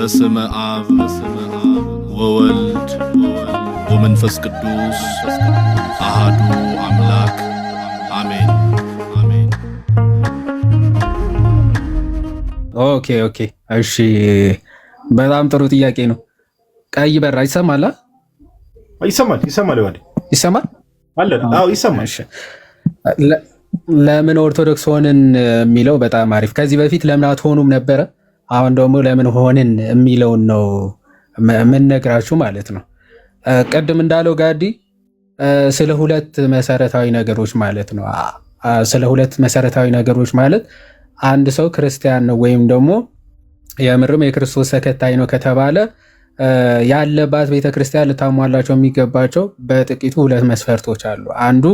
በስመ አብ ወወልድ ወመንፈስ ቅዱስ አሐዱ አምላክ አሜን። ኦኬ እሺ፣ በጣም ጥሩ ጥያቄ ነው። ቀይ በራ ይሰማል? ይሰማል ይሰማል አለ። አዎ ይሰማል። እሺ፣ ለምን ኦርቶዶክስ ሆንን የሚለው በጣም አሪፍ። ከዚህ በፊት ለምን አትሆኑም ነበረ። አሁን ደግሞ ለምን ሆንን የሚለውን ነው የምንነግራችሁ ማለት ነው። ቅድም እንዳለው ጋዲ ስለ ሁለት መሰረታዊ ነገሮች ማለት ነው። ስለ ሁለት መሰረታዊ ነገሮች ማለት አንድ ሰው ክርስቲያን ነው ወይም ደግሞ የምርም የክርስቶስ ተከታይ ነው ከተባለ ያለባት ቤተክርስቲያን ልታሟላቸው የሚገባቸው በጥቂቱ ሁለት መስፈርቶች አሉ። አንዱ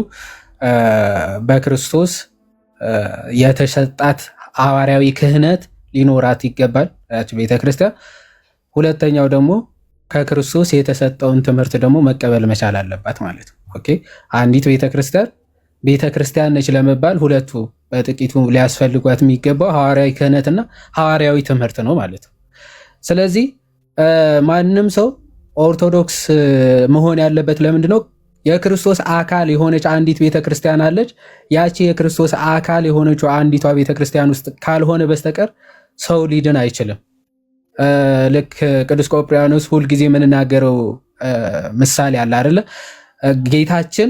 በክርስቶስ የተሰጣት ሐዋርያዊ ክህነት ሊኖራት ይገባል ያቺ ቤተክርስቲያን። ሁለተኛው ደግሞ ከክርስቶስ የተሰጠውን ትምህርት ደግሞ መቀበል መቻል አለባት ማለት ነው። ኦኬ፣ አንዲት ቤተክርስቲያን ነች ለመባል ሁለቱ በጥቂቱ ሊያስፈልጓት የሚገባው ሐዋርያዊ ክህነትና ሐዋርያዊ ትምህርት ነው ማለት ነው። ስለዚህ ማንም ሰው ኦርቶዶክስ መሆን ያለበት ለምንድን ነው? የክርስቶስ አካል የሆነች አንዲት ቤተክርስቲያን አለች። ያቺ የክርስቶስ አካል የሆነችው አንዲቷ ቤተክርስቲያን ውስጥ ካልሆነ በስተቀር ሰው ሊድን አይችልም። ልክ ቅዱስ ቆጵርያኖስ ሁልጊዜ የምንናገረው ምሳሌ አለ አይደለ? ጌታችን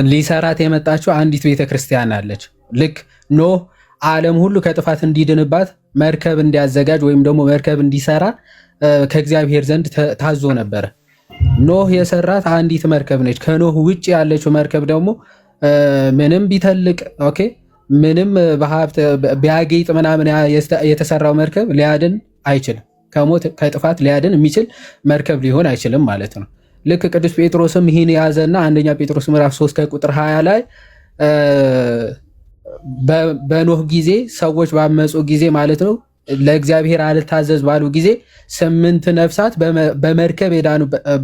ሊሰራት የመጣችው አንዲት ቤተክርስቲያን አለች። ልክ ኖህ ዓለም ሁሉ ከጥፋት እንዲድንባት መርከብ እንዲያዘጋጅ ወይም ደግሞ መርከብ እንዲሰራ ከእግዚአብሔር ዘንድ ታዞ ነበረ። ኖህ የሰራት አንዲት መርከብ ነች። ከኖህ ውጭ ያለችው መርከብ ደግሞ ምንም ቢተልቅ ምንም በሀብት ቢያጌጥ ምናምን የተሰራው መርከብ ሊያድን አይችልም። ከሞት ከጥፋት ሊያድን የሚችል መርከብ ሊሆን አይችልም ማለት ነው። ልክ ቅዱስ ጴጥሮስም ይህን የያዘና አንደኛ ጴጥሮስ ምዕራፍ 3 ከቁጥር 20 ላይ በኖህ ጊዜ ሰዎች ባመፁ ጊዜ ማለት ነው ለእግዚአብሔር አልታዘዝ ባሉ ጊዜ 8 ነፍሳት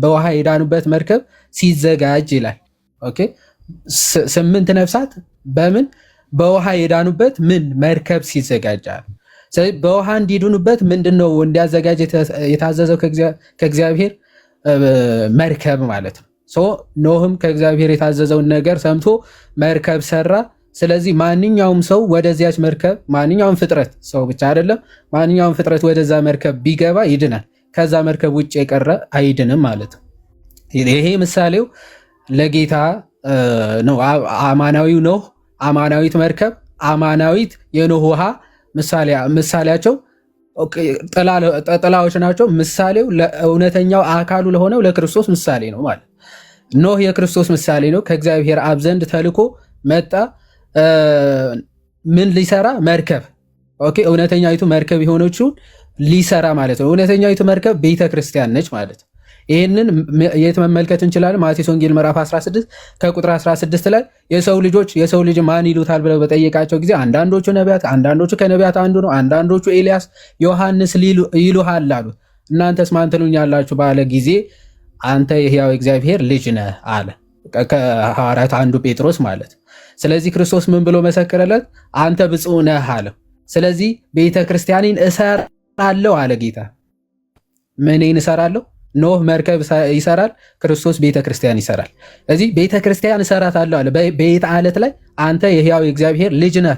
በውሃ የዳኑበት መርከብ ሲዘጋጅ ይላል። ኦኬ፣ 8 ነፍሳት በውሃ የዳኑበት መርከብ ሲዘጋጃል። ስለዚህ በውሃ እንዲድኑበት ምንድነው እንዲያዘጋጅ የታዘዘው ከእግዚአብሔር መርከብ ማለት ነው። ኖህም ከእግዚአብሔር የታዘዘውን ነገር ሰምቶ መርከብ ሰራ። ስለዚህ ማንኛውም ሰው ወደዚያች መርከብ ማንኛውም ፍጥረት ሰው ብቻ አይደለም፣ ማንኛውም ፍጥረት ወደዛ መርከብ ቢገባ ይድናል። ከዛ መርከብ ውጭ የቀረ አይድንም ማለት ነው። ይሄ ምሳሌው ለጌታ ነው። አማናዊው ኖህ፣ አማናዊት መርከብ፣ አማናዊት የኖህ ውሃ ምሳሌያቸው ጥላዎች ናቸው። ምሳሌው ለእውነተኛው አካሉ ለሆነው ለክርስቶስ ምሳሌ ነው ማለት። ኖህ የክርስቶስ ምሳሌ ነው። ከእግዚአብሔር አብ ዘንድ ተልኮ መጣ። ምን ሊሰራ? መርከብ። ኦኬ፣ እውነተኛይቱ መርከብ የሆነችውን ሊሰራ ማለት ነው። እውነተኛይቱ መርከብ ቤተክርስቲያን ነች ማለት ነው። ይህንን የት መመልከት እንችላለን? ማቴዎስ ወንጌል ምዕራፍ 16 ከቁጥር 16 ላይ የሰው ልጅ ማን ይሉታል ብለው በጠየቃቸው ጊዜ አንዳንዶቹ ነቢያት፣ አንዳንዶቹ ከነቢያት አንዱ ነው፣ አንዳንዶቹ ኤልያስ፣ ዮሐንስ ይሉሃል አሉት። እናንተስ ማን ትሉኛላችሁ ባለ ጊዜ አንተ የሕያው እግዚአብሔር ልጅ ነህ አለ። ከሐዋርያት አንዱ ጴጥሮስ ማለት። ስለዚህ ክርስቶስ ምን ብሎ መሰከረለት? አንተ ብፁዕ ነህ አለ። ስለዚህ ቤተክርስቲያንን እሰራለሁ አለ ጌታ። ምንን እሰራለሁ? ኖህ መርከብ ይሰራል፣ ክርስቶስ ቤተክርስቲያን ይሰራል። እዚህ ቤተክርስቲያን እሰራታለሁ አለ። በየት ዓለት ላይ? አንተ የሕያው እግዚአብሔር ልጅ ነህ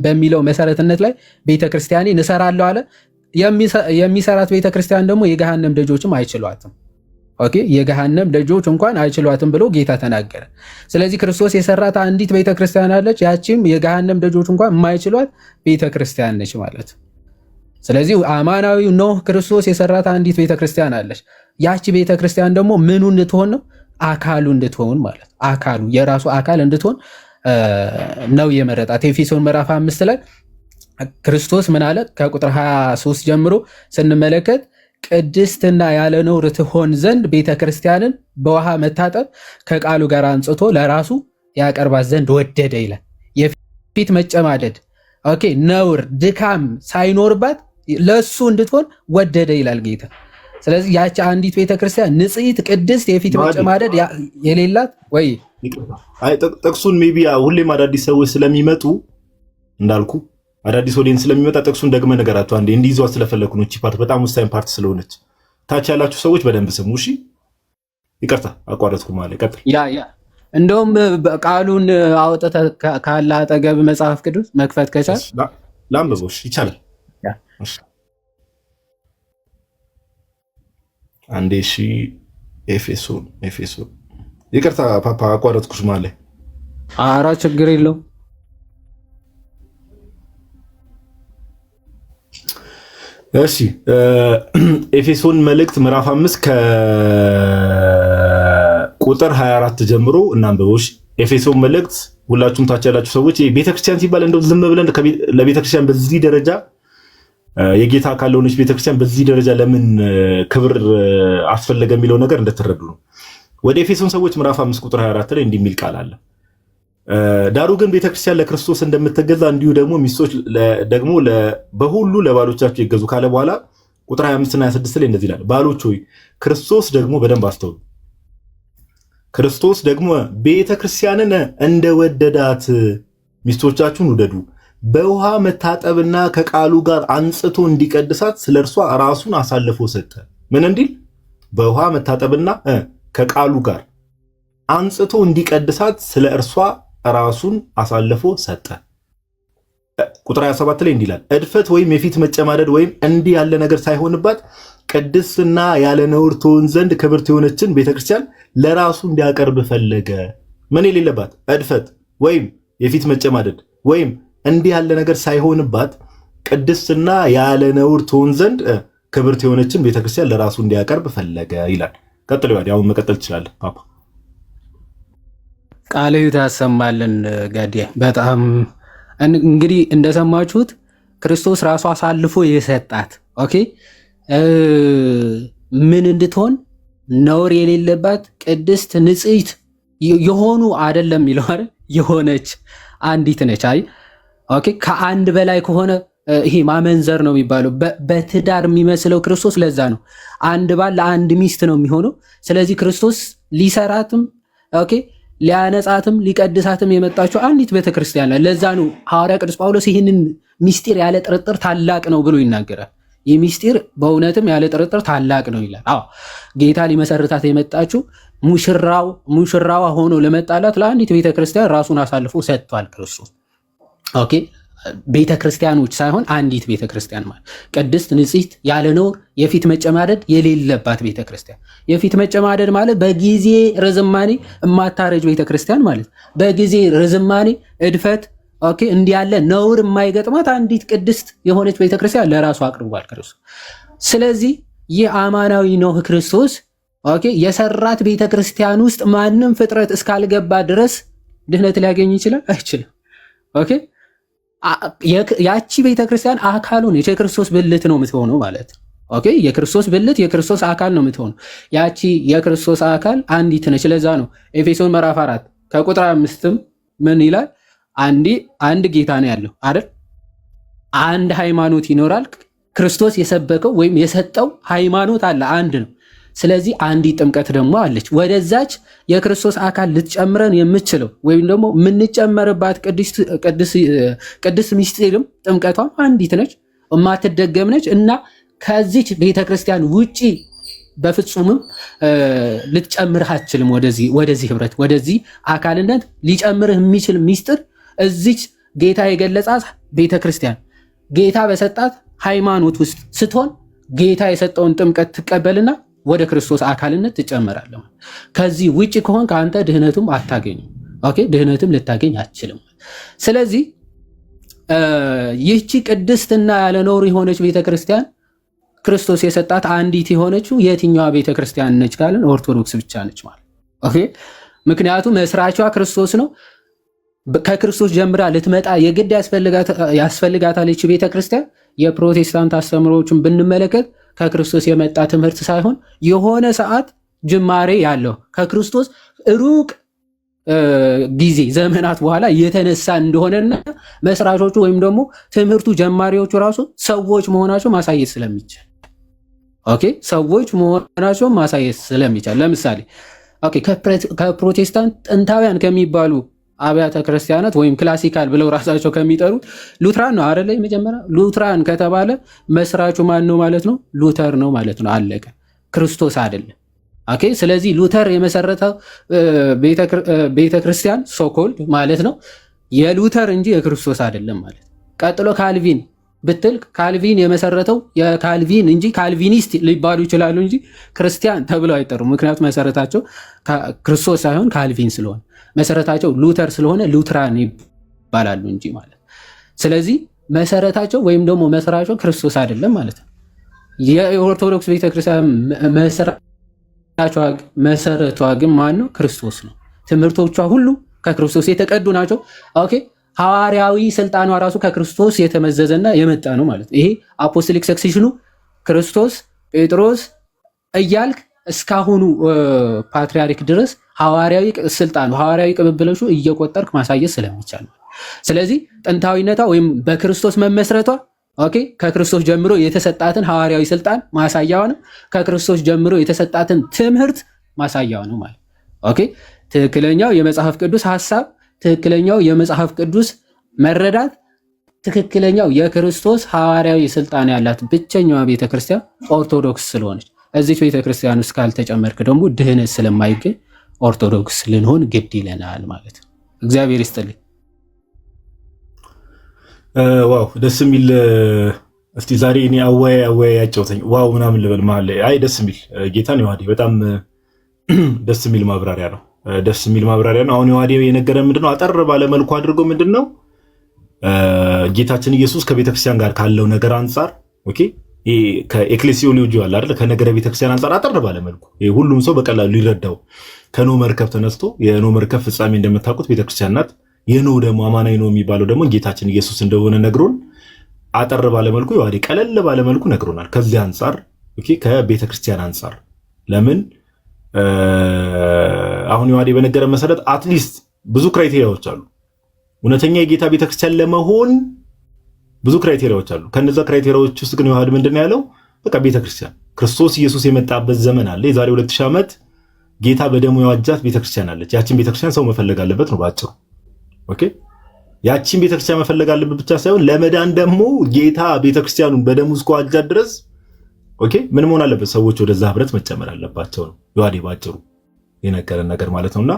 በሚለው መሰረትነት ላይ ቤተክርስቲያንን እሰራለሁ አለ። የሚሰራት ቤተክርስቲያን ደግሞ የገሃነም ደጆችም አይችሏትም። ኦኬ፣ የገሃነም ደጆች እንኳን አይችሏትም ብሎ ጌታ ተናገረ። ስለዚህ ክርስቶስ የሰራት አንዲት ቤተክርስቲያን አለች። ያቺም የገሃነም ደጆች እንኳን የማይችሏት ቤተክርስቲያን ነች ማለት። ስለዚህ አማናዊው ኖህ ክርስቶስ የሰራት አንዲት ቤተክርስቲያን አለች። ያቺ ቤተክርስቲያን ደግሞ ምኑ እንድትሆን ነው? አካሉ እንድትሆን ማለት። አካሉ የራሱ አካል እንድትሆን ነው የመረጣት። ኤፌሶን ምዕራፍ 5 ላይ ክርስቶስ ምን አለ? ከቁጥር 23 ጀምሮ ስንመለከት ቅድስትና ያለ ነውር ትሆን ዘንድ ቤተክርስቲያንን በውሃ መታጠብ ከቃሉ ጋር አንጽቶ ለራሱ ያቀርባት ዘንድ ወደደ ይላል። የፊት መጨማደድ ነውር፣ ድካም ሳይኖርባት ለሱ እንድትሆን ወደደ ይላል ጌታ። ስለዚህ ያቺ አንዲት ቤተክርስቲያን ንጽሕት፣ ቅድስት፣ የፊት መጨማደድ የሌላት ወይ ጥቅሱን ሜቢ ሁሌም አዳዲስ ሰዎች ስለሚመጡ እንዳልኩ አዳዲስ ኦዲየንስ ስለሚመጣ ጥቅሱን ደግመ ነገራቸው አንዴ እንዲይዟት ስለፈለኩ ነው። እቺ ፓርት በጣም ወሳኝ ፓርት ስለሆነች ታች ያላችሁ ሰዎች በደንብ ስሙ። እሺ ይቅርታ አቋረጥኩ ማለት ቀጥል። እንደውም ቃሉን አውጥተህ ካለ አጠገብ መጽሐፍ ቅዱስ መክፈት ከቻል ላንብቦሽ ይቻላል። አንዴ እሺ ኤፌሶን ይቅርታ ፓፓ አቋረጥኩሽ ማለት ኧረ ችግር የለውም። እሺ ኤፌሶን መልእክት ምዕራፍ 5 ከቁጥር 24 ጀምሮ እናንብቦሽ። ኤፌሶን መልእክት ሁላችሁም ታች ያላችሁ ሰዎች ቤተክርስቲያን ሲባል እንደው ዝም ብለን ለቤተክርስቲያን በዚህ ደረጃ የጌታ አካል ለሆነች ቤተክርስቲያን በዚህ ደረጃ ለምን ክብር አስፈለገ የሚለው ነገር እንደተረዱ ነው። ወደ ኤፌሶን ሰዎች ምዕራፍ 5 ቁጥር 24 ላይ እንዲህ የሚል ቃል አለ። ዳሩ ግን ቤተክርስቲያን ለክርስቶስ እንደምትገዛ እንዲሁ ደግሞ ሚስቶች ደግሞ በሁሉ ለባሎቻቸው ይገዙ ካለ በኋላ ቁጥር 25 እና 26 ላይ እንደዚህ ይላል። ባሎች ሆይ ክርስቶስ ደግሞ በደንብ አስተውሉ። ክርስቶስ ደግሞ ቤተክርስቲያንን እንደወደዳት ሚስቶቻችሁን ውደዱ፣ በውሃ መታጠብና ከቃሉ ጋር አንጽቶ እንዲቀድሳት ስለ እርሷ ራሱን አሳልፎ ሰጠ። ምን እንዲል? በውሃ መታጠብና ከቃሉ ጋር አንጽቶ እንዲቀድሳት ስለ እርሷ ራሱን አሳልፎ ሰጠ። ቁጥር 27 ላይ እንዲህ ይላል፣ እድፈት ወይም የፊት መጨማደድ ወይም እንዲህ ያለ ነገር ሳይሆንባት ቅድስትና ያለ ነውር ትሆን ዘንድ ክብርት የሆነችን ቤተክርስቲያን ለራሱ እንዲያቀርብ ፈለገ። ምን የሌለባት? እድፈት ወይም የፊት መጨማደድ ወይም እንዲህ ያለ ነገር ሳይሆንባት ቅድስትና ያለ ነውር ትሆን ዘንድ ክብርት የሆነችን ቤተክርስቲያን ለራሱ እንዲያቀርብ ፈለገ ይላል። ቀጥሎ አሁን መቀጠል ትችላለህ ፓፓ። ቃልህ ታሰማልን ጋዴ። በጣም እንግዲህ እንደሰማችሁት ክርስቶስ ራሱ አሳልፎ የሰጣት ኦኬ ምን እንድትሆን ነውር የሌለባት ቅድስት ንጽሕት የሆኑ አይደለም የሚለው አይደል የሆነች አንዲት ነች። አይ ኦኬ ከአንድ በላይ ከሆነ ይሄ ማመንዘር ነው የሚባለው። በትዳር የሚመስለው ክርስቶስ ለዛ ነው አንድ ባል ለአንድ ሚስት ነው የሚሆነው። ስለዚህ ክርስቶስ ሊሰራትም ኦኬ ሊያነጻትም ሊቀድሳትም የመጣችው አንዲት ቤተክርስቲያን ላይ። ለዛ ነው ሐዋርያ ቅዱስ ጳውሎስ ይህንን ሚስጢር ያለ ጥርጥር ታላቅ ነው ብሎ ይናገራል። ይህ ሚስጢር በእውነትም ያለ ጥርጥር ታላቅ ነው ይላል። አዎ ጌታ ሊመሰርታት የመጣችው ሙሽራዋ ሆኖ ለመጣላት ለአንዲት ቤተክርስቲያን ራሱን አሳልፎ ሰጥቷል ክርስቶስ። ኦኬ ቤተክርስቲያኖች ሳይሆን አንዲት ቤተክርስቲያን ማለት ቅድስት ንጽሕት ያለ ነውር የፊት መጨማደድ የሌለባት ቤተክርስቲያን። የፊት መጨማደድ ማለት በጊዜ ርዝማኔ የማታረጅ ቤተክርስቲያን ማለት በጊዜ ርዝማኔ እድፈት ኦኬ እንዲህ ያለ ነውር የማይገጥማት አንዲት ቅድስት የሆነች ቤተክርስቲያን ለራሱ አቅርቧል ክርስቶስ። ስለዚህ ይህ አማናዊ ኖህ ክርስቶስ ኦኬ የሰራት ቤተክርስቲያን ውስጥ ማንም ፍጥረት እስካልገባ ድረስ ድህነት ሊያገኝ ይችላል አይችልም? ኦኬ ያቺ ቤተክርስቲያን አካሉ ነች። የክርስቶስ ብልት ነው የምትሆነው ማለት ኦኬ የክርስቶስ ብልት የክርስቶስ አካል ነው የምትሆነው። ያቺ የክርስቶስ አካል አንዲት ነች። ለዛ ነው ኤፌሶን ምዕራፍ 4 ከቁጥር 5 ምን ይላል? አንድ ጌታ ነው ያለው አይደል? አንድ ሃይማኖት ይኖራል። ክርስቶስ የሰበከው ወይም የሰጠው ሃይማኖት አለ፣ አንድ ነው። ስለዚህ አንዲት ጥምቀት ደግሞ አለች። ወደዛች የክርስቶስ አካል ልትጨምረን የምችለው ወይም ደግሞ የምንጨመርባት ቅድስት ሚስጢርም ጥምቀቷም አንዲት ነች፣ የማትደገም ነች እና ከዚች ቤተክርስቲያን ውጪ በፍጹምም ልትጨምርህ አትችልም። ወደዚህ ህብረት ወደዚህ አካልነት ሊጨምርህ የሚችል ሚስጥር እዚች ጌታ የገለጻት ቤተክርስቲያን ጌታ በሰጣት ሃይማኖት ውስጥ ስትሆን ጌታ የሰጠውን ጥምቀት ትቀበልና ወደ ክርስቶስ አካልነት ትጨመራለህ። ከዚህ ውጪ ከሆንክ አንተ ድህነቱም አታገኝም። ኦኬ ድህነትም ልታገኝ አትችልም። ስለዚህ ይህቺ ቅድስትና ያለ ነውር የሆነች ቤተክርስቲያን ክርስቶስ የሰጣት አንዲት የሆነችው የትኛዋ ቤተክርስቲያን ነች ካለን ኦርቶዶክስ ብቻ ነች ማለት ኦኬ። ምክንያቱም መስራቿ ክርስቶስ ነው። ከክርስቶስ ጀምራ ልትመጣ የግድ ያስፈልጋታል ይህች ቤተክርስቲያን። የፕሮቴስታንት አስተምሮዎችን ብንመለከት ከክርስቶስ የመጣ ትምህርት ሳይሆን የሆነ ሰዓት ጅማሬ ያለው ከክርስቶስ ሩቅ ጊዜ ዘመናት በኋላ የተነሳ እንደሆነና መስራቾቹ ወይም ደግሞ ትምህርቱ ጀማሪዎቹ ራሱ ሰዎች መሆናቸው ማሳየት ስለሚቻል ኦኬ ሰዎች መሆናቸው ማሳየት ስለሚቻል ለምሳሌ ኦኬ ከፕሮቴስታንት ጥንታውያን ከሚባሉ አብያተ ክርስቲያናት ወይም ክላሲካል ብለው ራሳቸው ከሚጠሩት ሉትራን ነው አይደለ? መጀመሪያ ሉትራን ከተባለ መስራቹ ማን ነው ማለት ነው? ሉተር ነው ማለት ነው። አለቀ። ክርስቶስ አይደለም። ኦኬ። ስለዚህ ሉተር የመሰረተው ቤተክርስቲያን ሶኮልድ ማለት ነው የሉተር እንጂ የክርስቶስ አይደለም ማለት። ቀጥሎ ካልቪን ብትል ካልቪን የመሰረተው የካልቪን እንጂ ካልቪኒስት ሊባሉ ይችላሉ እንጂ ክርስቲያን ተብለው አይጠሩም። ምክንያቱም መሰረታቸው ክርስቶስ ሳይሆን ካልቪን ስለሆነ መሰረታቸው ሉተር ስለሆነ ሉትራን ይባላሉ እንጂ ማለት። ስለዚህ መሰረታቸው ወይም ደግሞ መስራቸው ክርስቶስ አይደለም ማለት ነው። የኦርቶዶክስ ቤተክርስቲያን መሰረቷ ግን ማን ነው? ክርስቶስ ነው። ትምህርቶቿ ሁሉ ከክርስቶስ የተቀዱ ናቸው። ኦኬ። ሐዋርያዊ ስልጣኗ ራሱ ከክርስቶስ የተመዘዘና የመጣ ነው ማለት ነው። ይሄ አፖስቶሊክ ሰክሴሽኑ ክርስቶስ፣ ጴጥሮስ እያልክ እስካሁኑ ፓትሪያርክ ድረስ ሐዋርያዊ ስልጣኑ ሐዋርያዊ ቅብብሎሹ እየቆጠርክ ማሳየት ስለሚቻል ነው። ስለዚህ ጥንታዊነቷ ወይም በክርስቶስ መመስረቷ ኦኬ ከክርስቶስ ጀምሮ የተሰጣትን ሐዋርያዊ ስልጣን ማሳያዋ ነው። ከክርስቶስ ጀምሮ የተሰጣትን ትምህርት ማሳያዋ ነው ማለት ኦኬ። ትክክለኛው የመጽሐፍ ቅዱስ ሐሳብ፣ ትክክለኛው የመጽሐፍ ቅዱስ መረዳት፣ ትክክለኛው የክርስቶስ ሐዋርያዊ ስልጣን ያላት ብቸኛዋ ቤተክርስቲያን ኦርቶዶክስ ስለሆነች እዚህ ቤተክርስቲያን ውስጥ ካልተጨመርክ ደግሞ ድህነት ስለማይገኝ ኦርቶዶክስ ልንሆን ግድ ይለናል ማለት ነው። እግዚአብሔር ይስጥልኝ። ዋው ደስ የሚል እስቲ ዛሬ እኔ አወያ ያጫውተኝ ዋው ምናምን ልበል መሀል ላይ አይ ደስ የሚል ጌታን ዮሐዴ በጣም ደስ የሚል ማብራሪያ ነው። ደስ የሚል ማብራሪያ ነው። አሁን ዮሐዴ የነገረን ምንድነው አጠር ባለ መልኩ አድርጎ ምንድነው ጌታችን ኢየሱስ ከቤተክርስቲያን ጋር ካለው ነገር አንፃር ኦኬ ከኤክሌሲዮሎጂ አለ አይደል ከነገረ ቤተክርስቲያን አንፃር አጠር ባለ መልኩ ሁሉም ሰው በቀላሉ ሊረዳው ከኖህ መርከብ ተነስቶ የኖህ መርከብ ፍጻሜ እንደምታውቁት ቤተክርስቲያን ናት። የኖህ ደግሞ አማናዊ ነው የሚባለው ደግሞ ጌታችን ኢየሱስ እንደሆነ ነግሮን አጠር ባለ መልኩ ዮሐዴ ቀለል ባለ መልኩ ነግሮናል። ከዚህ አንፃር ኦኬ ከቤተክርስቲያን አንፃር ለምን አሁን ዮሐዴ በነገረ መሰረት አትሊስት ብዙ ክራይቴሪያዎች አሉ። እውነተኛ የጌታ ቤተክርስቲያን ለመሆን ብዙ ክራይቴሪያዎች አሉ። ከነዛ ክራይቴሪያዎች ውስጥ ግን ዮሐዴ ምንድነው ያለው? በቃ ቤተክርስቲያን ክርስቶስ ኢየሱስ የመጣበት ዘመን አለ። የዛሬ 2000 ዓመት ጌታ በደሙ የዋጃት ቤተክርስቲያን አለች። ያቺን ቤተክርስቲያን ሰው መፈለግ አለበት ነው ባጭሩ። ኦኬ ያቺን ቤተክርስቲያን መፈለግ አለበት ብቻ ሳይሆን ለመዳን ደግሞ ጌታ ቤተክርስቲያኑን በደሙ እስከዋጃት ድረስ ኦኬ ምን መሆን አለበት? ሰዎች ወደዛ ህብረት መጨመር አለባቸው ነው ዮሐዴ ባጭሩ የነገረን ነገር ማለት ነውና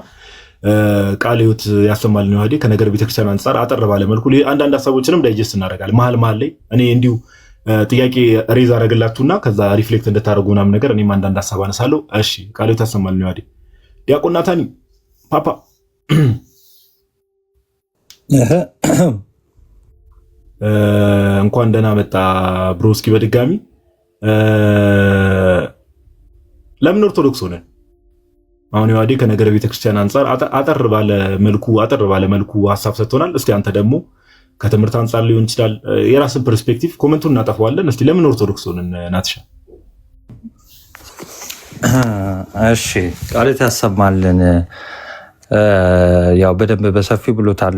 ቃለ ሕይወት ያሰማልን ዮሐዴ ከነገር ቤተክርስቲያን አንፃር አጠር ባለ መልኩ አንዳንድ ሐሳቦችንም ዳይጀስት እናደርጋለን። መሀል ላይ እኔ እንዲሁ ጥያቄ ሬዝ አደረግላችሁና ከዛ ሪፍሌክት እንድታደርጉ ምናምን ነገር እኔም አንዳንድ ሐሳብ አነሳለሁ። እሺ ቃለ ሕይወት ያሰማልን ዮሐዴ። ዲያቆን ናታኒ ፓፓ እንኳን ደህና መጣ ብሮስኪ። በድጋሚ ለምን ኦርቶዶክስ ሆነን? አሁን ዮሐዴ ከነገረ ቤተክርስቲያን አንፃር አጠር ባለ መልኩ ሐሳብ ሰጥቶናል። እስቲ አንተ ደግሞ ከትምህርት አንፃር ሊሆን ይችላል የራስን ፐርስፔክቲቭ ኮሜንቱን እናጠፋዋለን። እስቲ ለምን ኦርቶዶክስ ሆነን ናትሻ? እሺ ቃልት ያሰማልን። ያው በደንብ በሰፊው ብሎታል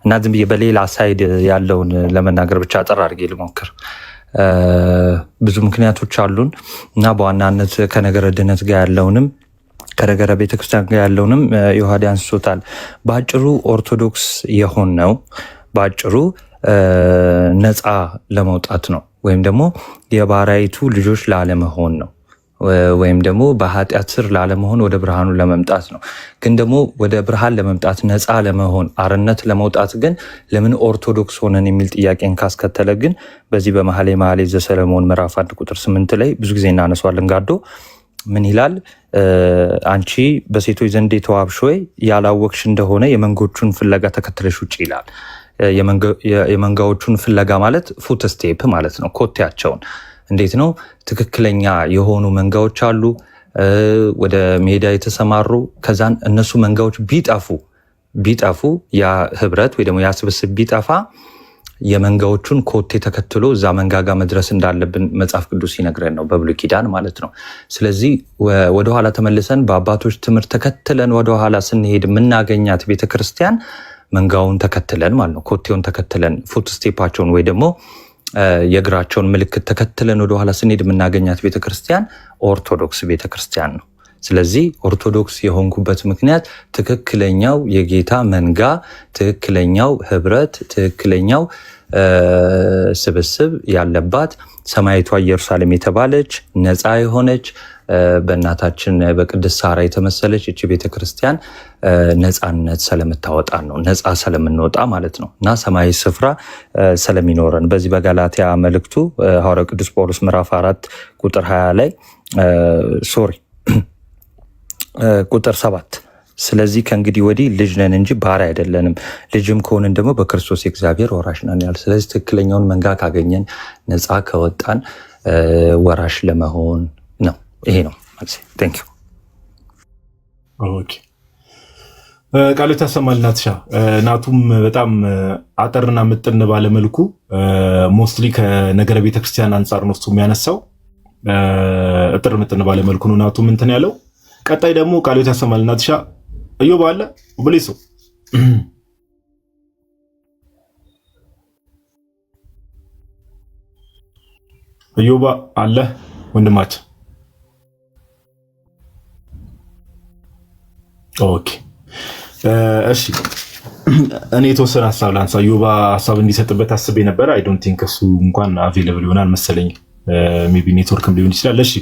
እና ዝም ብዬ በሌላ ሳይድ ያለውን ለመናገር ብቻ አጠር አድርጌ ልሞክር። ብዙ ምክንያቶች አሉን እና በዋናነት ከነገረ ድነት ጋር ያለውንም ከነገረ ቤተክርስቲያን ጋር ያለውንም ዮሐዴ አንስቶታል። በአጭሩ ኦርቶዶክስ የሆነው በአጭሩ ነፃ ለመውጣት ነው፣ ወይም ደግሞ የባሪያይቱ ልጆች ላለመሆን ነው፣ ወይም ደግሞ በኃጢአት ስር ላለመሆን ወደ ብርሃኑ ለመምጣት ነው። ግን ደግሞ ወደ ብርሃን ለመምጣት ነፃ ለመሆን አርነት ለመውጣት ግን ለምን ኦርቶዶክስ ሆነን የሚል ጥያቄን ካስከተለ ግን በዚህ በመኃልየ ዘሰሎሞን ምዕራፍ 1 ቁጥር 8 ላይ ብዙ ጊዜ እናነሷለን። ጋዶ ምን ይላል? አንቺ በሴቶች ዘንድ የተዋብሽ ሆይ ያላወቅሽ እንደሆነ የመንጎቹን ፍለጋ ተከትለሽ ውጭ ይላል። የመንጋዎቹን ፍለጋ ማለት ፉት ስቴፕ ማለት ነው። ኮቴያቸውን እንዴት ነው? ትክክለኛ የሆኑ መንጋዎች አሉ ወደ ሜዳ የተሰማሩ። ከዛን እነሱ መንጋዎች ቢጠፉ ያ ህብረት ወይ ደግሞ ያ ስብስብ ቢጠፋ የመንጋዎቹን ኮቴ ተከትሎ እዛ መንጋጋ መድረስ እንዳለብን መጽሐፍ ቅዱስ ይነግረን ነው በብሉይ ኪዳን ማለት ነው። ስለዚህ ወደኋላ ተመልሰን በአባቶች ትምህርት ተከትለን ወደኋላ ስንሄድ የምናገኛት ቤተክርስቲያን መንጋውን ተከትለን ማለት ነው። ኮቴውን ተከትለን ፉት ስቴፓቸውን ወይ ደግሞ የእግራቸውን ምልክት ተከትለን ወደኋላ ስንሄድ የምናገኛት ቤተክርስቲያን ኦርቶዶክስ ቤተክርስቲያን ነው። ስለዚህ ኦርቶዶክስ የሆንኩበት ምክንያት ትክክለኛው የጌታ መንጋ፣ ትክክለኛው ህብረት፣ ትክክለኛው ስብስብ ያለባት ሰማያዊቷ ኢየሩሳሌም የተባለች ነፃ የሆነች በእናታችን በቅድስት ሳራ የተመሰለች እቺ ቤተክርስቲያን ነፃነት ስለምታወጣን ነው። ነፃ ስለምንወጣ ማለት ነው እና ሰማያዊ ስፍራ ስለሚኖረን በዚህ በጋላትያ መልእክቱ ሐዋርያው ቅዱስ ጳውሎስ ምዕራፍ 4 ቁጥር 20 ላይ ቁጥር 7 ስለዚህ ከእንግዲህ ወዲህ ልጅ ነን እንጂ ባሪያ አይደለንም፣ ልጅም ከሆንን ደግሞ በክርስቶስ የእግዚአብሔር ወራሽ ነን ያለ። ስለዚህ ትክክለኛውን መንጋ ካገኘን ነፃ ከወጣን ወራሽ ለመሆን ነው። ይሄ ነው ማለት ነው። ቴንክ ዩ። ኦኬ ቃሉ ተሰማል። ናትሻ ናቱም በጣም አጠርና ምጥን ባለ መልኩ ሞስትሊ ከነገረ ቤተክርስቲያን አንጻር ነው እሱ የሚያነሳው። አጠር ምጥን ባለ መልኩ ነው ናቱም እንትን ያለው። ቀጣይ ደግሞ ቃሉ ተሰማል። ናትሻ እዮብ አለ ብሊሱ እዮብ አለ ወንድማችን። ኦኬ እሺ እኔ የተወሰነ ሀሳብ ላንሳ። እዮብ ሀሳብ እንዲሰጥበት አስቤ ነበር። አይ ዶንት ቲንክ እሱ እንኳን አቬለብል ይሆናል መሰለኝ። ሜቢ ኔትወርክም ሊሆን ይችላል። እሺ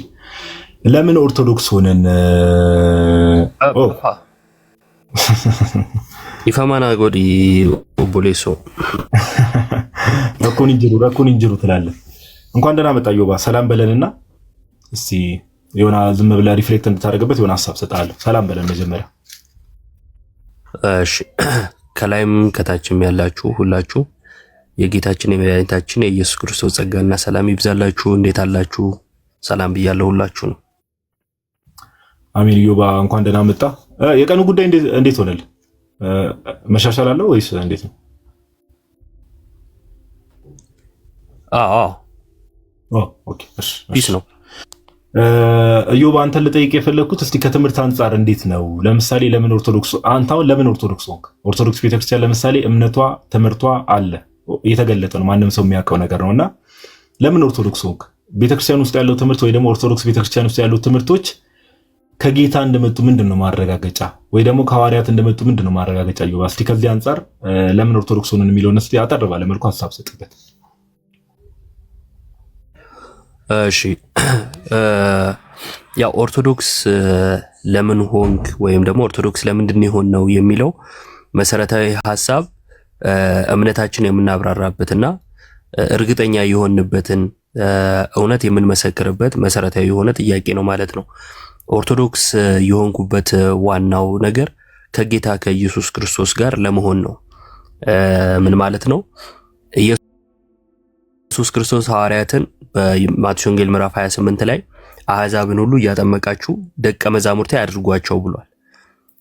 ለምን ኦርቶዶክስ ሆነን ይፈማና ጎዲ ኦቦሌሶ ረኩን እንጅሩ ትላለህ። እንኳን ደህና መጣ እዮብ፣ ሰላም በለንና እስቲ የሆነ ዝም ብለህ ሪፍሌክት እንድታደርግበት የሆነ ሀሳብ ሰጣለሁ። ሰላም በለን መጀመሪያ። እሺ ከላይም ከታችም ያላችሁ ሁላችሁ የጌታችን የመድኃኒታችን የኢየሱስ ክርስቶስ ጸጋና ሰላም ይብዛላችሁ። እንዴት አላችሁ? ሰላም ብያለሁ ሁላችሁ ነው። አሜን። እዮብ እንኳን ደህና መጣ። የቀኑ ጉዳይ እንዴት ሆነል? መሻሻል አለው ወይስ እንዴት ነው? ኦኬ እሺ ነው። እዮብ አንተን ልጠይቅ የፈለግኩት እስቲ ከትምህርት አንጻር እንዴት ነው? ለምሳሌ ለምን ኦርቶዶክስ አንተ አሁን ለምን ኦርቶዶክስ ሆንክ? ኦርቶዶክስ ቤተክርስቲያን ለምሳሌ እምነቷ ትምህርቷ አለ የተገለጠ ነው፣ ማንም ሰው የሚያውቀው ነገር ነውና ለምን ኦርቶዶክስ ሆንክ? ቤተክርስቲያን ውስጥ ያለው ትምህርት ወይ ደግሞ ኦርቶዶክስ ቤተክርስቲያን ውስጥ ያለው ትምህርቶች ከጌታ እንደመጡ ምንድነው ማረጋገጫ? ወይ ደግሞ ከሐዋርያት እንደመጡ ምንድነው ማረጋገጫ? እዮብ እስቲ ከዚህ አንጻር ለምን ኦርቶዶክስ ሆነን የሚለውን እስቲ አጠር ባለ መልኩ ሐሳብ ሰጥበት። እሺ ያው ኦርቶዶክስ ለምን ሆንክ ወይም ደግሞ ኦርቶዶክስ ለምንድን ይሆን ነው የሚለው መሰረታዊ ሐሳብ እምነታችን የምናብራራበትና እርግጠኛ የሆንበትን እውነት የምንመሰክርበት መሰረታዊ የሆነ ጥያቄ ነው ማለት ነው። ኦርቶዶክስ የሆንኩበት ዋናው ነገር ከጌታ ከኢየሱስ ክርስቶስ ጋር ለመሆን ነው። ምን ማለት ነው? ኢየሱስ ክርስቶስ ሐዋርያትን በማቴዎስ ወንጌል ምዕራፍ 28 ላይ አሕዛብን ሁሉ እያጠመቃችሁ ደቀ መዛሙርቴ አድርጓቸው ብሏል።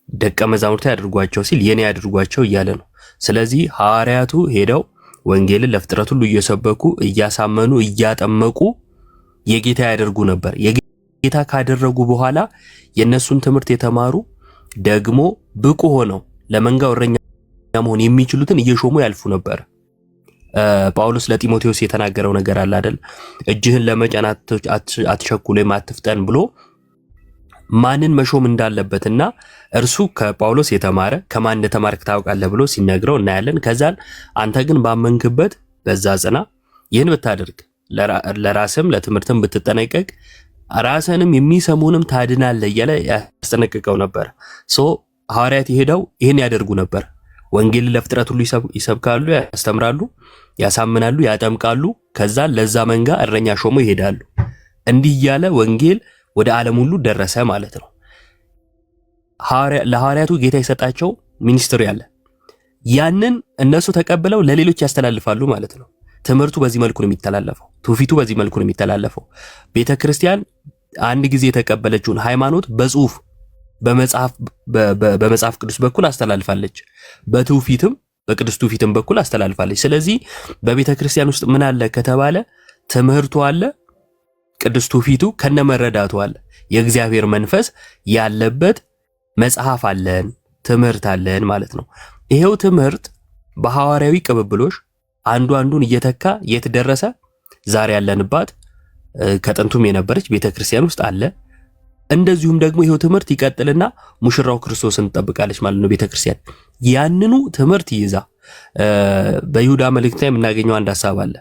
ደቀ መዛሙርቴ አድርጓቸው ሲል የኔ አድርጓቸው እያለ ነው። ስለዚህ ሐዋርያቱ ሄደው ወንጌልን ለፍጥረት ሁሉ እየሰበኩ እያሳመኑ እያጠመቁ የጌታ ያደርጉ ነበር። የጌታ ካደረጉ በኋላ የነሱን ትምህርት የተማሩ ደግሞ ብቁ ሆነው ለመንጋው እረኛ መሆን የሚችሉትን እየሾሙ ያልፉ ነበር። ጳውሎስ ለጢሞቴዎስ የተናገረው ነገር አለ አይደል? እጅህን ለመጫን አትቸኩል ወይም አትፍጠን ብሎ ማንን መሾም እንዳለበትና እርሱ ከጳውሎስ የተማረ ከማን እንደተማርክ ታውቃለህ ብሎ ሲነግረው እናያለን። ከዛን አንተ ግን ባመንክበት በዛ ጽና፣ ይህን ብታደርግ ለራስም ለትምህርትም ብትጠነቀቅ ራስንም የሚሰሙንም ታድናለህ እያለ ያስጠነቅቀው ነበር። ሐዋርያት ሄደው ይህን ያደርጉ ነበር። ወንጌል ለፍጥረት ሁሉ ይሰብካሉ፣ ያስተምራሉ፣ ያሳምናሉ፣ ያጠምቃሉ። ከዛ ለዛ መንጋ እረኛ ሾሞ ይሄዳሉ። እንዲህ እያለ ወንጌል ወደ ዓለም ሁሉ ደረሰ ማለት ነው። ለሐዋርያቱ ጌታ የሰጣቸው ሚኒስትሪ አለ። ያንን እነሱ ተቀብለው ለሌሎች ያስተላልፋሉ ማለት ነው። ትምህርቱ በዚህ መልኩ ነው የሚተላለፈው። ትውፊቱ በዚህ መልኩ ነው የሚተላለፈው። ቤተክርስቲያን አንድ ጊዜ የተቀበለችውን ሃይማኖት በጽሁፍ በመጽሐፍ ቅዱስ በኩል አስተላልፋለች። በትውፊትም በቅዱስ ትውፊትም በኩል አስተላልፋለች። ስለዚህ በቤተክርስቲያን ውስጥ ምን አለ ከተባለ ትምህርቱ አለ፣ ቅዱስ ትውፊቱ ከነመረዳቱ አለ፣ የእግዚአብሔር መንፈስ ያለበት መጽሐፍ አለን፣ ትምህርት አለን ማለት ነው። ይሄው ትምህርት በሐዋርያዊ ቅብብሎሽ አንዱ አንዱን እየተካ የት ደረሰ? ዛሬ ያለንባት ከጥንቱም የነበረች ቤተክርስቲያን ውስጥ አለ። እንደዚሁም ደግሞ ይሄው ትምህርት ይቀጥልና ሙሽራው ክርስቶስን ትጠብቃለች ማለት ነው ቤተክርስቲያን። ያንኑ ትምህርት ይዛ በይሁዳ መልእክት ላይ የምናገኘው አንድ ሐሳብ አለ።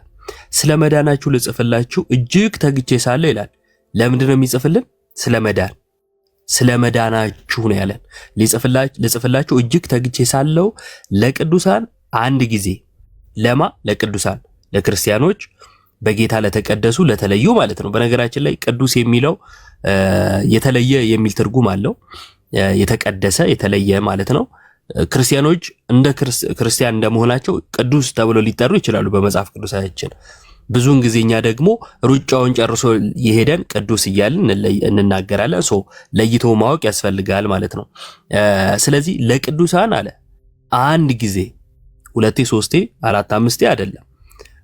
ስለ መዳናችሁ ልጽፍላችሁ እጅግ ተግቼ ሳለ ይላል። ለምንድን ነው የሚጽፍልን? ስለ መዳናችሁ ነው ያለን። ልጽፍላችሁ እጅግ ተግቼ ሳለው ለቅዱሳን አንድ ጊዜ ለቅዱሳን ለክርስቲያኖች በጌታ ለተቀደሱ ለተለዩ ማለት ነው። በነገራችን ላይ ቅዱስ የሚለው የተለየ የሚል ትርጉም አለው። የተቀደሰ የተለየ ማለት ነው። ክርስቲያኖች እንደ ክርስቲያን እንደመሆናቸው ቅዱስ ተብለው ሊጠሩ ይችላሉ በመጽሐፍ ቅዱሳችን። ብዙውን ጊዜኛ ደግሞ ሩጫውን ጨርሶ የሄደን ቅዱስ እያልን እንናገራለን። ለይቶ ማወቅ ያስፈልጋል ማለት ነው። ስለዚህ ለቅዱሳን አለ አንድ ጊዜ፣ ሁለቴ፣ ሶስቴ፣ አራት፣ አምስቴ አይደለም።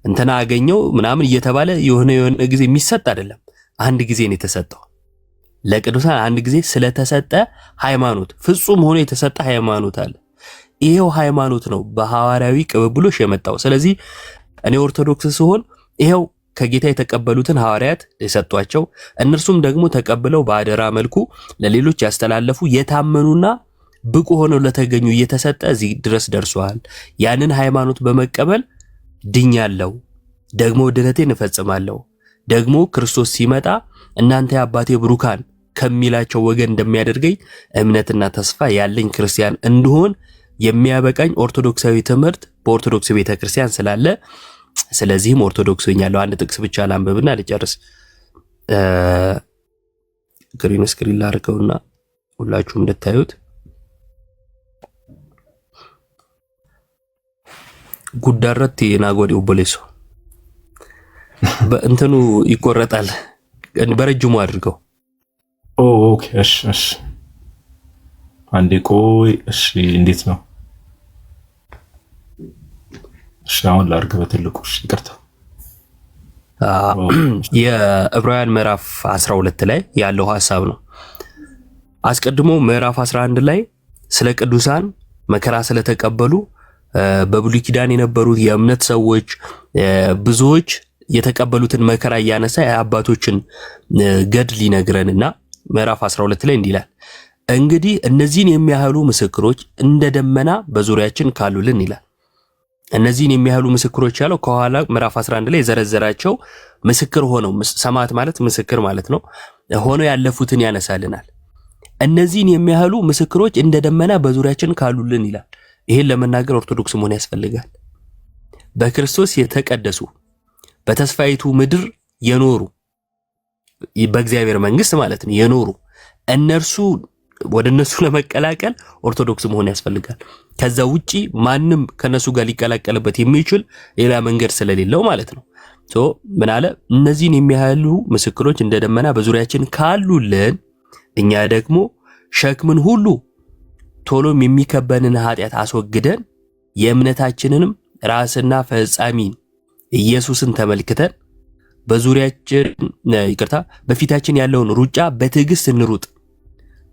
እንትና አገኘው ምናምን እየተባለ የሆነ ጊዜ የሚሰጥ አይደለም። አንድ ጊዜ ነው የተሰጠው። ለቅዱሳን አንድ ጊዜ ስለተሰጠ ሃይማኖት ፍጹም ሆኖ የተሰጠ ሃይማኖት አለ። ይሄው ሃይማኖት ነው በሐዋርያዊ ቅብብሎሽ የመጣው። ስለዚህ እኔ ኦርቶዶክስ ስሆን ይሄው ከጌታ የተቀበሉትን ሐዋርያት የሰጧቸው እነርሱም ደግሞ ተቀብለው በአደራ መልኩ ለሌሎች ያስተላለፉ የታመኑና ብቁ ሆነው ለተገኙ እየተሰጠ እዚህ ድረስ ደርሷል። ያንን ሃይማኖት በመቀበል ድኛለሁ፣ ደግሞ ድነቴን እፈጽማለሁ፣ ደግሞ ክርስቶስ ሲመጣ እናንተ የአባቴ ብሩካን ከሚላቸው ወገን እንደሚያደርገኝ እምነትና ተስፋ ያለኝ ክርስቲያን እንድሆን የሚያበቃኝ ኦርቶዶክሳዊ ትምህርት በኦርቶዶክስ ቤተክርስቲያን ስላለ ስለዚህም ኦርቶዶክስ ሆኛለሁ። አንድ ጥቅስ ብቻ ላንብብና ልጨርስ። ግሪን ስክሪን ላድርገውና ሁላችሁም እንድታዩት። ጉዳረት የናጎዴ ኦቦሌሶ በእንትኑ ይቆረጣል። በረጅሙ አድርገው። ኦኬ እሺ አንዴ ቆይ። እሺ እንዴት ነው? እሺ አሁን ላድርግ በትልቁ። እሺ ይቅርታ። የዕብራውያን ምዕራፍ 12 ላይ ያለው ሐሳብ ነው። አስቀድሞ ምዕራፍ 11 ላይ ስለ ቅዱሳን መከራ ስለተቀበሉ በብሉይ ኪዳን የነበሩት የእምነት ሰዎች ብዙዎች የተቀበሉትን መከራ እያነሳ የአባቶችን ገድል ይነግረንና ምዕራፍ 12 ላይ እንዲህ ይላል፣ እንግዲህ እነዚህን የሚያህሉ ምስክሮች እንደ ደመና በዙሪያችን ካሉልን ይላል። እነዚህን የሚያህሉ ምስክሮች ያለው ከኋላ ምዕራፍ 11 ላይ የዘረዘራቸው ምስክር ሆነው፣ ሰማዕት ማለት ምስክር ማለት ነው፣ ሆነው ያለፉትን ያነሳልናል። እነዚህን የሚያህሉ ምስክሮች እንደ ደመና በዙሪያችን ካሉልን ይላል። ይሄን ለመናገር ኦርቶዶክስ መሆን ያስፈልጋል። በክርስቶስ የተቀደሱ በተስፋይቱ ምድር የኖሩ በእግዚአብሔር መንግስት ማለት ነው የኖሩ እነርሱ ወደ እነሱ ለመቀላቀል ኦርቶዶክስ መሆን ያስፈልጋል። ከዛ ውጪ ማንም ከነሱ ጋር ሊቀላቀልበት የሚችል ሌላ መንገድ ስለሌለው ማለት ነው። ምን አለ? እነዚህን የሚያህሉ ምስክሮች እንደ ደመና በዙሪያችን ካሉልን እኛ ደግሞ ሸክምን ሁሉ ቶሎም የሚከበንን ኃጢአት አስወግደን የእምነታችንንም ራስና ፈጻሚን ኢየሱስን ተመልክተን በፊታችን ያለውን ሩጫ በትዕግስት እንሩጥ።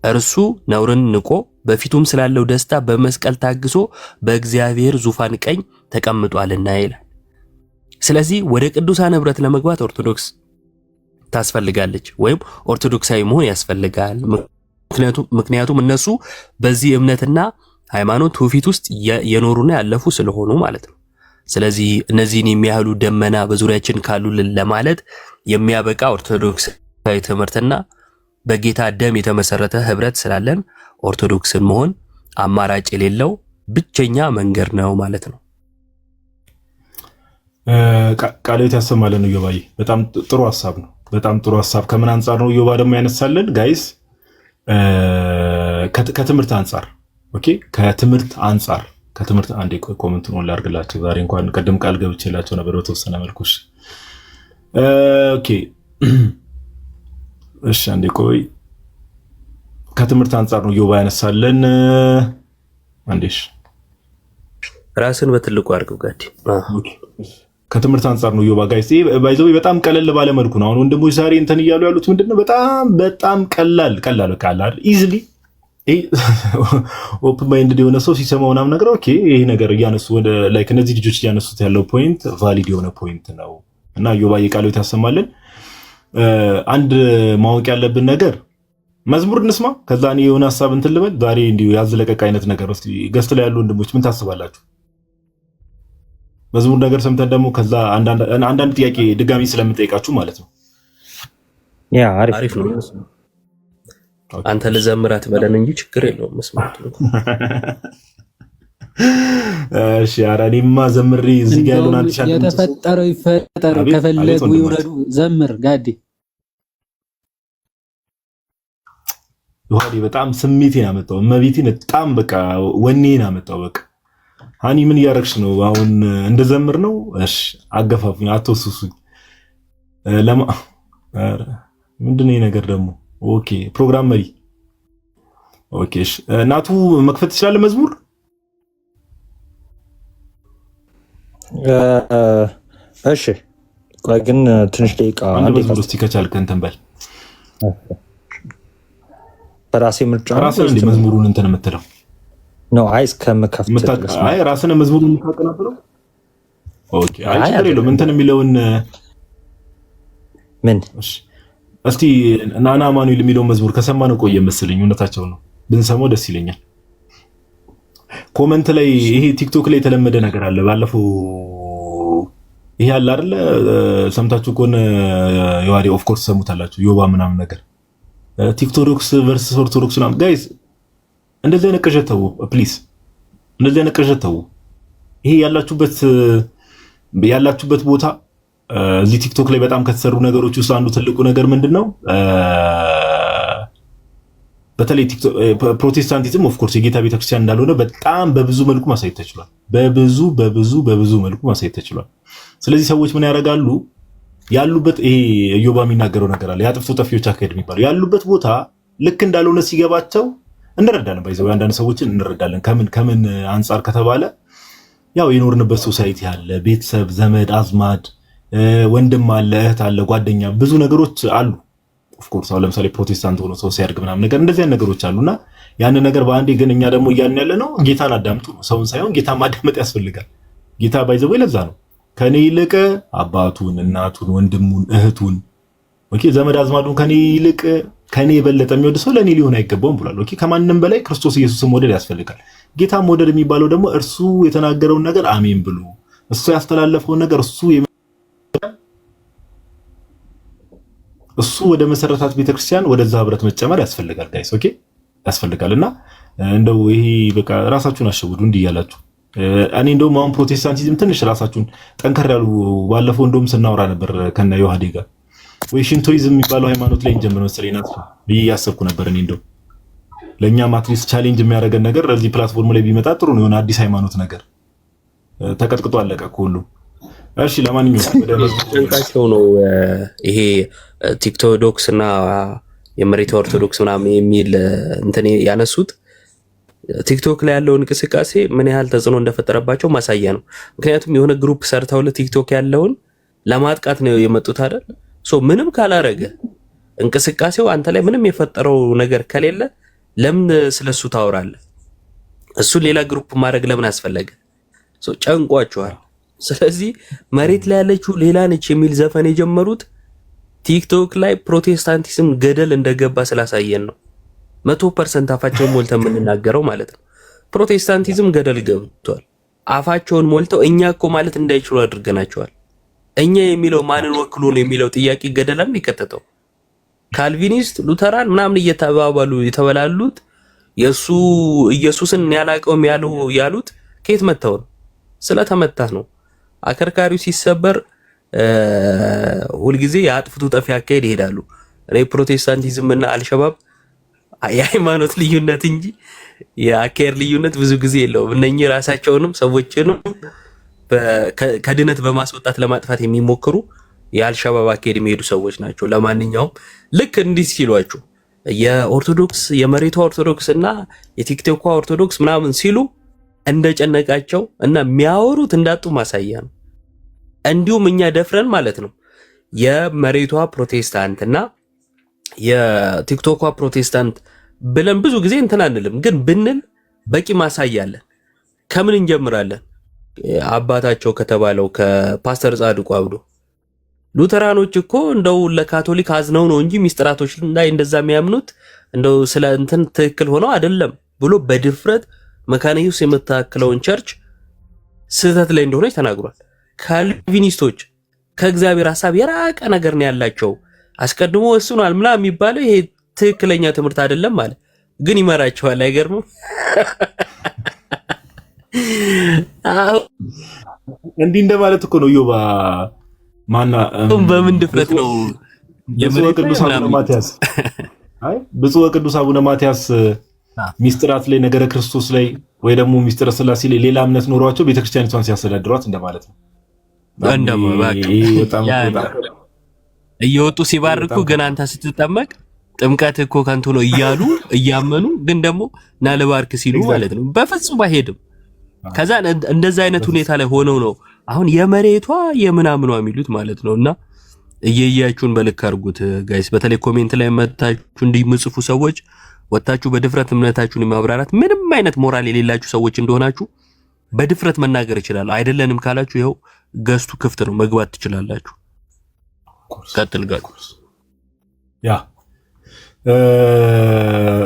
እርሱ ነውርን ንቆ በፊቱም ስላለው ደስታ በመስቀል ታግሶ በእግዚአብሔር ዙፋን ቀኝ ተቀምጧልና ይላል። ስለዚህ ወደ ቅዱሳን ህብረት ለመግባት ኦርቶዶክስ ታስፈልጋለች ወይም ኦርቶዶክሳዊ መሆን ያስፈልጋል። ምክንያቱም እነሱ በዚህ እምነትና ሃይማኖት ትውፊት ውስጥ የኖሩና ያለፉ ስለሆኑ ማለት ነው። ስለዚህ እነዚህን የሚያህሉ ደመና በዙሪያችን ካሉልን ለማለት የሚያበቃ ኦርቶዶክሳዊ ትምህርትና በጌታ ደም የተመሰረተ ህብረት ስላለን ኦርቶዶክስን መሆን አማራጭ የሌለው ብቸኛ መንገድ ነው ማለት ነው። ቃልዮት ያሰማልን ዮባዬ። በጣም ጥሩ ሐሳብ ነው። በጣም ጥሩ ሐሳብ። ከምን አንጻር ነው ዮባ ደግሞ ያነሳልን ጋይስ? ከትምህርት አንጻር ኦኬ። ከትምህርት አንዴ ኮሜንት ነው ላድርግላችሁ። ዛሬ እንኳን ቀደም ቃል ገብቼላችሁ ነበር በተወሰነ መልኩ። ኦኬ እሺ አንዴ ቆይ። ከትምህርት አንጻር ነው ዮባ ያነሳልን። አንዴሽ ራስን በትልቁ አድርገው ጋዲ። ከትምህርት አንጻር ነው ዮባ ጋይስ። ባይዘው በጣም ቀለል ባለ መልኩ ነው አሁን ወንድሞች ዛሬ እንትን እያሉ ያሉት ምንድነው? በጣም ቀላል ቃላል ኢዚሊ ኦፕን ማይንድ የሆነ ሰው ሲሰማው ምናምን ነገር ኦኬ ይሄ ነገር እያነሱ ላይክ እነዚህ ልጆች እያነሱት ያለው ፖይንት ቫሊድ የሆነ ፖይንት ነው እና ዮባ ቃልዮት ያሰማልን። አንድ ማወቅ ያለብን ነገር መዝሙር እንስማ። ከዛ እኔ የሆነ ሀሳብ እንትን ልበል። ዛሬ እንዲሁ ያዝለቀቅ አይነት ነገር እስቲ ገስት ላይ ያሉ ወንድሞች ምን ታስባላችሁ? መዝሙር ነገር ሰምተን ደግሞ ከዛ አንዳንድ ጥያቄ ድጋሚ ስለምጠይቃችሁ ማለት ነው። ያ አሪፍ ነው። አንተ ልዘምራት በለን እንጂ ችግር የለውም መስማት ነው። እሺ ኧረ እኔማ ዘምሬ እዚህ ጋር ያሉን አንድ ሻት የተፈጠረው ይፈጠር ከፈለጉ ይውረዱ። ዘምር ጋዲ ዮሐዴ በጣም ስሜቴን አመጣው። እመቤቴን በጣም በቃ ወኔን አመጣው። በቃ ሃኒ ምን እያረግሽ ነው አሁን? እንደዘምር ነው? እሺ አገፋፉኝ፣ አትወስሱኝ። ምንድነው ነገር ደግሞ? ኦኬ ፕሮግራም መሪ። ኦኬ እሺ ናቱ መክፈት ትችላለህ መዝሙር? እሺ ቆይ ግን ትንሽ ደቂቃ አንድ መዝሙር እስቲ ከቻልክ እንትን በል። በራሴ ምርጫ ራስህ እንደ መዝሙሩን እንትን የምትለው ነው? አይ እስከምከፍት አይ ራስህ ነው መዝሙሩን የምታቀናብረው? ኦኬ አይ ችግር የለውም። እንትን የሚለውን ምን እስቲ ናና አማኑኤል የሚለውን መዝሙር ከሰማነው ቆየ መሰለኝ። እውነታቸው ነው፣ ብንሰማው ደስ ይለኛል። ኮመንት ላይ ይሄ ቲክቶክ ላይ የተለመደ ነገር አለ። ባለፈው ይሄ አለ አይደለ? ሰምታችሁ ከሆነ የዋዲ ኦፍ ኮርስ ሰሙታላችሁ። ዮባ ምናምን ነገር ቲክቶክስ ቨርሰስ ኦርቶዶክስ ምናምን ጋይስ፣ እንደዚህ አይነት ቅዠት ተው ፕሊዝ፣ እንደዚህ አይነት ቅዠት ተው። ይሄ ያላችሁበት ቦታ እዚህ ቲክቶክ ላይ በጣም ከተሰሩ ነገሮች ውስጥ አንዱ ትልቁ ነገር ምንድነው? በተለይ ፕሮቴስታንቲዝም ኦፍ ኮርስ የጌታ ቤተክርስቲያን እንዳልሆነ በጣም በብዙ መልኩ ማሳየት ተችሏል። በብዙ መልኩ ማሳየት ተችሏል። ስለዚህ ሰዎች ምን ያደርጋሉ? ያሉበት ይሄ ኢዮባ የሚናገረው ነገር አለ፣ የአጥፍቶ ጠፊዎች አካሄድ የሚባለው ያሉበት ቦታ ልክ እንዳልሆነ ሲገባቸው እንረዳለን። ባይዘው አንዳንድ ሰዎችን እንረዳለን። ከምን አንጻር ከተባለ ያው የኖርንበት ሶሳይቲ አለ፣ ቤተሰብ፣ ዘመድ አዝማድ፣ ወንድም አለ፣ እህት አለ፣ ጓደኛ፣ ብዙ ነገሮች አሉ። ኦፍ ኮርስ አሁን ለምሳሌ ፕሮቴስታንት ሆኖ ሰው ሲያድግ ምናምን ነገር እንደዚህ አይነት ነገሮች አሉና ያን ነገር በአንዴ ግን እኛ ደግሞ እያልን ያለ ነው ጌታን አዳምጡ ነው። ሰውን ሳይሆን ጌታን ማዳመጥ ያስፈልጋል። ጌታ ባይዘው ለዛ ነው ከኔ ይልቅ አባቱን፣ እናቱን፣ ወንድሙን፣ እህቱን ኦኬ ዘመድ አዝማዱን ከኔ ይልቅ ከኔ የበለጠ የሚወድ ሰው ለኔ ሊሆን አይገባውም ብሏል። ኦኬ ከማንም በላይ ክርስቶስ ኢየሱስን መውደድ ያስፈልጋል። ጌታ መውደድ የሚባለው ደግሞ እርሱ የተናገረውን ነገር አሜን ብሎ እሱ ያስተላለፈውን ነገር እሱ ወደ መሰረታት ቤተክርስቲያን ወደዛ ህብረት መጨመር ያስፈልጋል ጋይስ። ኦኬ ያስፈልጋልና እንደው ይሄ በቃ ራሳችሁን አሸውዱ እንዲህ ያላችሁ። እኔ እንደውም አሁን ፕሮቴስታንቲዝም ትንሽ ራሳችሁን ጠንከር ያሉ ባለፈው እንደውም ስናወራ ነበር ከነ ዮሐዴ ጋር ወይ ሽንቶይዝም የሚባለው ሃይማኖት ላይ እንጀምር መሰለኝ ናት ብዬ ያሰብኩ ነበር። እኔ እንደው ለኛ ማትሪስ ቻሌንጅ የሚያደርገን ነገር እዚህ ፕላትፎርም ላይ ቢመጣ ጥሩ ነው። የሆነ አዲስ ሃይማኖት ነገር ተቀጥቅጦ አለቀ ሁሉ። እሺ ለማንኛውም ወደ መዝሙራቸው ነው ይሄ ቲክቶዶክስ እና የመሬት ኦርቶዶክስ ምናምን የሚል እንትን ያነሱት ቲክቶክ ላይ ያለው እንቅስቃሴ ምን ያህል ተጽዕኖ እንደፈጠረባቸው ማሳያ ነው። ምክንያቱም የሆነ ግሩፕ ሰርተው ለቲክቶክ ያለውን ለማጥቃት ነው የመጡት አይደል? ምንም ካላረገ እንቅስቃሴው አንተ ላይ ምንም የፈጠረው ነገር ከሌለ ለምን ስለሱ ታወራለህ? እሱን ሌላ ግሩፕ ማድረግ ለምን አስፈለገ? ጨንቋቸዋል። ስለዚህ መሬት ላይ ያለችው ሌላ ነች የሚል ዘፈን የጀመሩት ቲክቶክ ላይ ፕሮቴስታንቲዝም ገደል እንደገባ ስላሳየን ነው። 100% አፋቸውን ሞልተው የምንናገረው ማለት ነው። ፕሮቴስታንቲዝም ገደል ገብቷል። አፋቸውን ሞልተው እኛ እኮ ማለት እንዳይችሉ አድርገናቸዋል። እኛ የሚለው ማንን ወክሎ ነው የሚለው ጥያቄ ገደላን ይከተተው። ካልቪኒስት፣ ሉተራን ምናምን እየተባባሉ የተበላሉት የሱ ኢየሱስን ያላቀውም ያሉት ከየት መተው ነው? ስለተመታህ ነው። አከርካሪው ሲሰበር ሁልጊዜ የአጥፍቱ ጠፊ አካሄድ ይሄዳሉ። እኔ ፕሮቴስታንቲዝም እና አልሸባብ የሃይማኖት ልዩነት እንጂ የአካሄድ ልዩነት ብዙ ጊዜ የለውም። እነኚህ ራሳቸውንም ሰዎችንም ከድነት በማስወጣት ለማጥፋት የሚሞክሩ የአልሸባብ አካሄድ የሚሄዱ ሰዎች ናቸው። ለማንኛውም ልክ እንዲህ ሲሏችሁ የኦርቶዶክስ የመሬቷ ኦርቶዶክስ እና የቲክቶኳ ኦርቶዶክስ ምናምን ሲሉ እንደጨነቃቸው እና የሚያወሩት እንዳጡ ማሳያ ነው። እንዲሁም እኛ ደፍረን ማለት ነው የመሬቷ ፕሮቴስታንት እና የቲክቶኳ ፕሮቴስታንት ብለን ብዙ ጊዜ እንትን አንልም፣ ግን ብንል በቂ ማሳያ አለን። ከምን እንጀምራለን? አባታቸው ከተባለው ከፓስተር ጻድቁ አብዶ ሉተራኖች እኮ እንደው ለካቶሊክ አዝነው ነው እንጂ ሚስጥራቶች ላይ እንደዛ የሚያምኑት እንደው ስለ እንትን ትክክል ሆኖ አይደለም ብሎ በድፍረት መካነ ኢየሱስ የምታክለውን ቸርች ስህተት ላይ እንደሆነች ተናግሯል። ካልቪኒስቶች ከእግዚአብሔር ሐሳብ የራቀ ነገር ነው ያላቸው። አስቀድሞ ወስኗል ምናምን የሚባለው ይሄ ትክክለኛ ትምህርት አይደለም ማለት ግን ይመራቸዋል። አይገርምም? እንዲህ እንደማለት እኮ ነው። ዮባ ማና በምን ድፍረት ነው ብፁዕ ወቅዱስ አቡነ ማትያስ ብፁዕ ወቅዱስ አቡነ ማትያስ ሚስጥራት ላይ ነገረ ክርስቶስ ላይ ወይ ደግሞ ሚስጥረ ሥላሴ ላይ ሌላ እምነት ኖሯቸው ቤተክርስቲያኒቷን ሲያስተዳድሯት እንደማለት ነው። እየወጡ ሲባርኩ ግን አንተ ስትጠመቅ ጥምቀት እኮ ከንቱ ነው እያሉ እያመኑ ግን ደግሞ ናልባርክ ሲሉ ማለት ነው በፍጹም አይሄድም። ከዛ እንደዛ አይነት ሁኔታ ላይ ሆነው ነው አሁን የመሬቷ የምናምኗ የሚሉት ማለት ነውና እየያያችሁን በልክ አድርጉት ጋይስ። በተለይ ኮሜንት ላይ መታችሁ እንዲምጽፉ ሰዎች ወጣችሁ በድፍረት እምነታችሁን ማብራራት ምንም አይነት ሞራል የሌላችሁ ሰዎች እንደሆናችሁ በድፍረት መናገር ይችላል። አይደለንም ካላችሁ ይኸው ገስቱ ክፍት ነው፣ መግባት ትችላላችሁ። ቀጥል ጋር ያ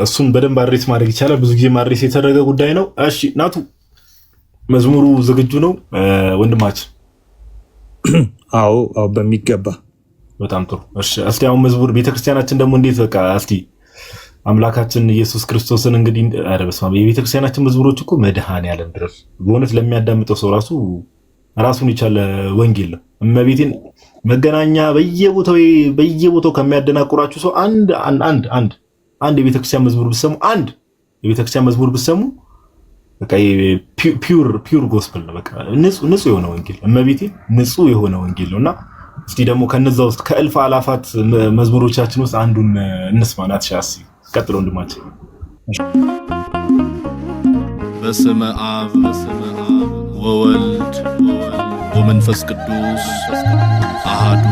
እሱን በደንብ አድሬስ ማድረግ ይቻላል። ብዙ ጊዜ ማድሬስ የተደረገ ጉዳይ ነው። እሺ ናቱ መዝሙሩ ዝግጁ ነው ወንድማችን? አዎ በሚገባ በጣም ጥሩ። እሺ እስቲ አሁን መዝሙር ቤተክርስቲያናችን ደግሞ እንዴት በቃ እስቲ አምላካችን ኢየሱስ ክርስቶስን እንግዲህ አረበስማ የቤተክርስቲያናችን መዝሙሮች እኮ መድኃኔዓለም ድረስ በእውነት ለሚያዳምጠው ሰው ራሱን የቻለ ወንጌል ነው። እመቤቴን መገናኛ በየቦታው ከሚያደናቁራችሁ ሰው አንድ የቤተክርስቲያን መዝሙር ብትሰሙ የቤተክርስቲያን መዝሙር ብትሰሙ በቃ ፒውር ጎስፐል ነው። በቃ ንጹህ የሆነ ወንጌል እመቤቴን ንጹህ የሆነ ወንጌል ነውና እስቲ ደግሞ ከነዛ ውስጥ ከእልፍ አላፋት መዝሙሮቻችን ውስጥ አንዱን እንስማናት። ሻሲ ቀጥሎ ወንድማችን። በስመ አብ ወወልድ ወመንፈስ ቅዱስ አሐዱ